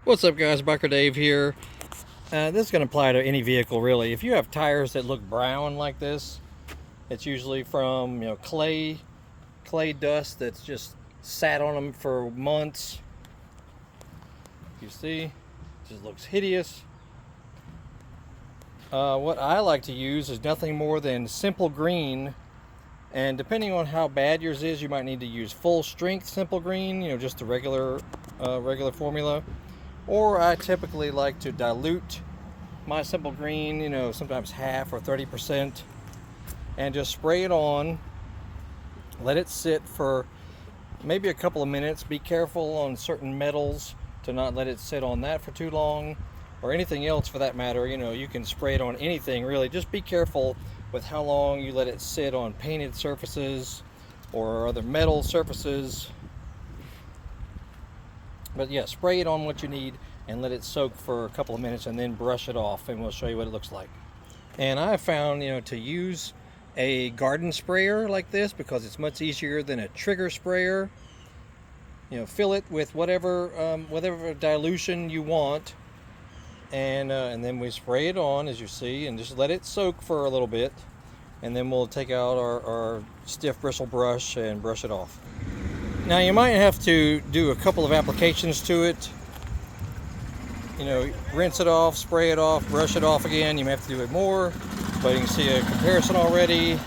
What's up guys, Biker Dave here. This is going to apply to any vehicle really. If you have tires that look brown like this, it's usually from clay dust that's just sat on them for months. You see, it just looks hideous. What I like to use is nothing more than Simple Green, and depending on how bad yours is, you might need to use full strength Simple Green, just the regular formula. Or I typically like to dilute my Simple Green, sometimes half or 30%, and just spray it on. Let it sit for maybe a couple of minutes. Be careful on certain metals to not let it sit on that for too long, or anything else for that matter. You can spray it on anything really. Just be careful with how long you let it sit on painted surfaces or other metal surfaces. But yeah, spray it on what you need and let it soak for a couple of minutes and then brush it off, and we'll show you what it looks like. And I found to use a garden sprayer like this because it's much easier than a trigger sprayer. Fill it with whatever dilution you want, and then we spray it on, as you see, and just let it soak for a little bit, and then we'll take out our stiff bristle brush and brush it off. Now you might have to do a couple of applications to it. Rinse it off, spray it off, brush it off again. You may have to do it more, but you can see a comparison already.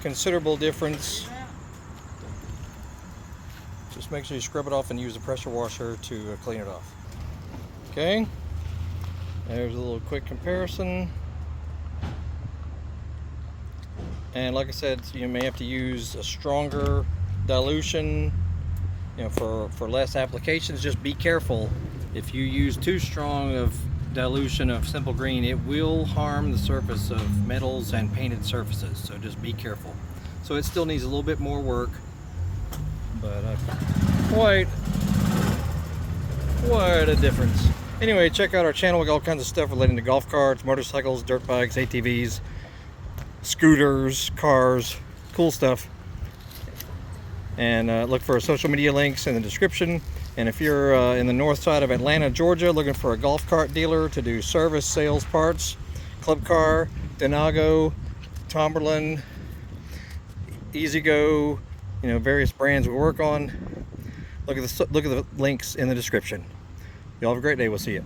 Considerable difference. Just make sure you scrub it off and use a pressure washer to clean it off. Okay, there's a little quick comparison. And like I said, you may have to use a stronger dilution, for less applications. Just be careful. If you use too strong of dilution of Simple Green, it will harm the surface of metals and painted surfaces. So just be careful. So it still needs a little bit more work, but quite a difference. Anyway, check out our channel. We got all kinds of stuff relating to golf carts, motorcycles, dirt bikes, ATVs, scooters, cars, cool stuff. And look for our social media links in the description. And if you're in the north side of Atlanta, Georgia, looking for a golf cart dealer to do service, sales, parts, Club Car, Denago, Tomberlin, Easy Go, various brands we work on, look at the links in the description. Y'all have a great day. We'll see you.